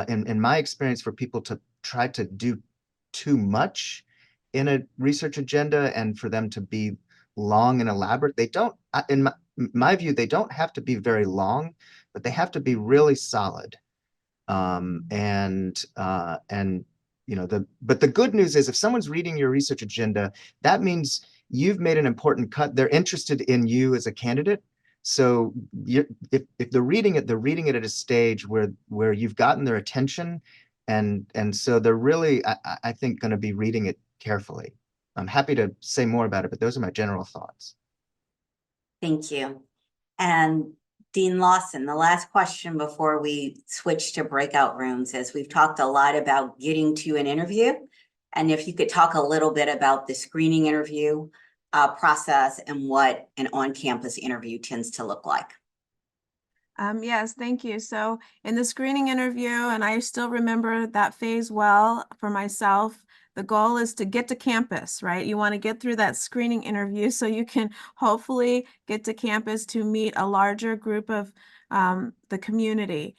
in my experience, for people to try to do too much in a research agenda, and for them to be long and elaborate. They don't, in my view, they don't have to be very long, but they have to be really solid. But the good news is, if someone's reading your research agenda, that means you've made an important cut. They're interested in you as a candidate. So if they're reading it at a stage where you've gotten their attention, and so they're really, I think, going to be reading it carefully. I'm happy to say more about it, but those are my general thoughts. Thank you. And Dean Lawson, the last question before we switch to breakout rooms is, we've talked a lot about getting to an interview. And if you could talk a little bit about the screening interview process and what an on-campus interview tends to look like. Yes, thank you. So in the screening interview, and I still remember that phase well for myself, the goal is to get to campus, right? You want to get through that screening interview so you can hopefully get to campus to meet a larger group of the community.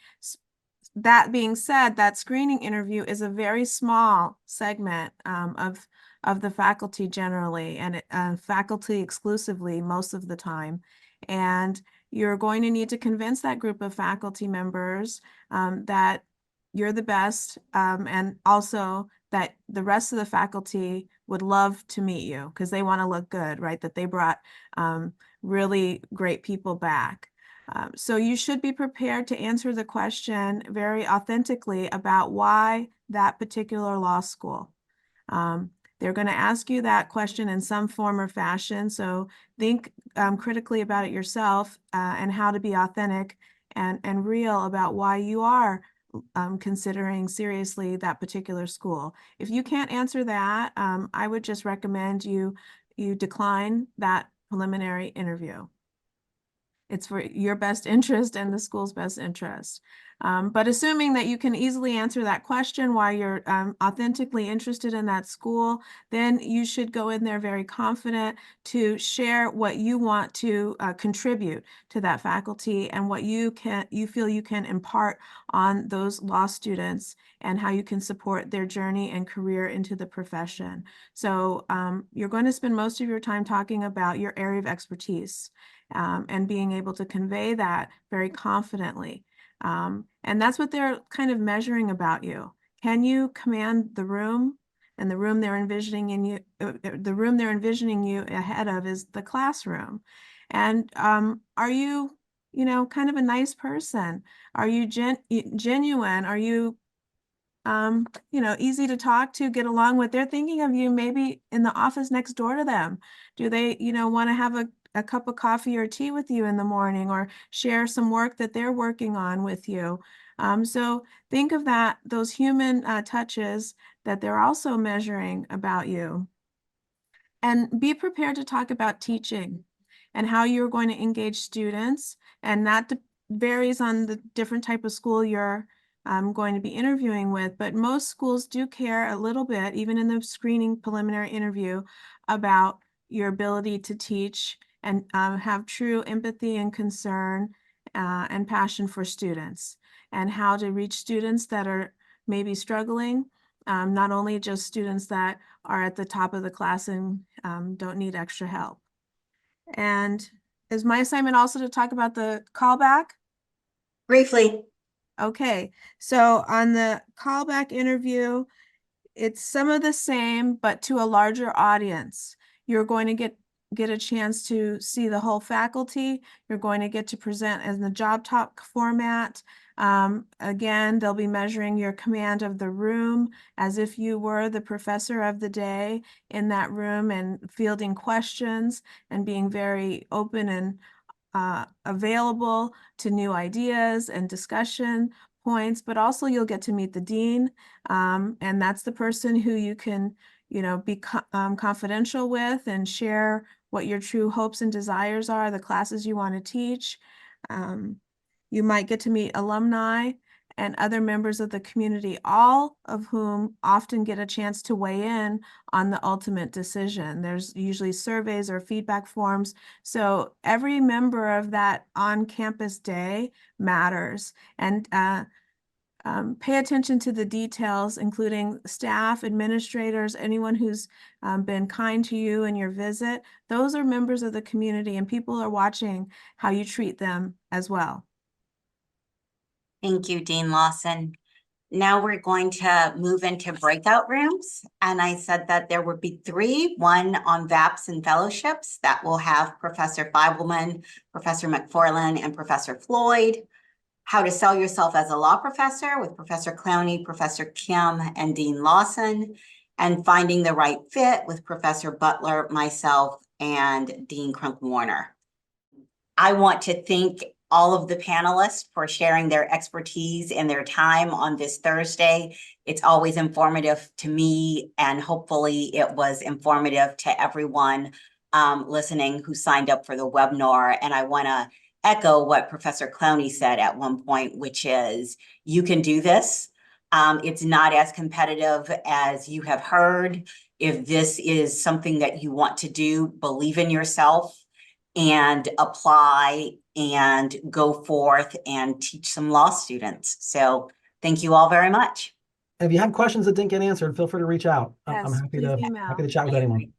That being said, that screening interview is a very small segment of the faculty generally, and faculty exclusively most of the time. And you're going to need to convince that group of faculty members that you're the best, and also that the rest of the faculty would love to meet you because they want to look good, right? That they brought really great people back. So you should be prepared to answer the question very authentically about why that particular law school. They're going to ask you that question in some form or fashion. So think critically about it yourself, and how to be authentic and real about why you are considering seriously that particular school. If you can't answer that, I would just recommend you decline that preliminary interview. it's for your best interest and the school's best interest. But assuming that you can easily answer that question while you're authentically interested in that school, then you should go in there very confident to share what you want to contribute to that faculty and what you feel you can impart on those law students and how you can support their journey and career into the profession. So you're going to spend most of your time talking about your area of expertise and being able to convey that very confidently. And that's what they're kind of measuring about you. Can you command the room? And the room they're envisioning you ahead of is the classroom. And are you, kind of a nice person? Are you genuine? Are you, easy to talk to, get along with? They're thinking of you maybe in the office next door to them. Do they, want to have a cup of coffee or tea with you in the morning or share some work that they're working on with you? So think of those human touches that they're also measuring about you. And be prepared to talk about teaching and how you're going to engage students. And that varies on the different type of school you're going to be interviewing with, but most schools do care a little bit, even in the screening preliminary interview, about your ability to teach and have true empathy and concern and passion for students, and how to reach students that are maybe struggling, not only just students that are at the top of the class and don't need extra help. And is my assignment also to talk about the callback? Briefly. Okay, so on the callback interview, it's some of the same, but to a larger audience. You're going to get a chance to see the whole faculty. You're going to get to present in the job talk format. Again, they'll be measuring your command of the room as if you were the professor of the day in that room and fielding questions and being very open and available to new ideas and discussion points, but also you'll get to meet the dean. And that's the person who you can, be confidential with and share what your true hopes and desires are, the classes you want to teach. You might get to meet alumni and other members of the community, all of whom often get a chance to weigh in on the ultimate decision. There's usually surveys or feedback forms. So every member of that on-campus day matters. And pay attention to the details, including staff, administrators, anyone who's been kind to you in your visit. Those are members of the community, and people are watching how you treat them as well. Thank you, Dean Lawson. Now we're going to move into breakout rooms. And I said that there would be three, one on VAPs and fellowships that will have Professor Feibelman, Professor McFarland, and Professor Floyd. How to sell yourself as a law professor with Professor Clowney, Professor Kim, and Dean Lawson. And finding the right fit with Professor Butler, myself, and Dean Crump-Warner. I want to thank all of the panelists for sharing their expertise and their time on this Thursday. It's always informative to me, and hopefully it was informative to everyone listening who signed up for the webinar. And I want to echo what Professor Clowney said at one point, which is, you can do this. It's not as competitive as you have heard. If this is something that you want to do, believe in yourself and apply and go forth and teach some law students. So thank you all very much. If you have questions that didn't get answered, feel free to reach out. I'm Yes, happy please to email. chat with anyone.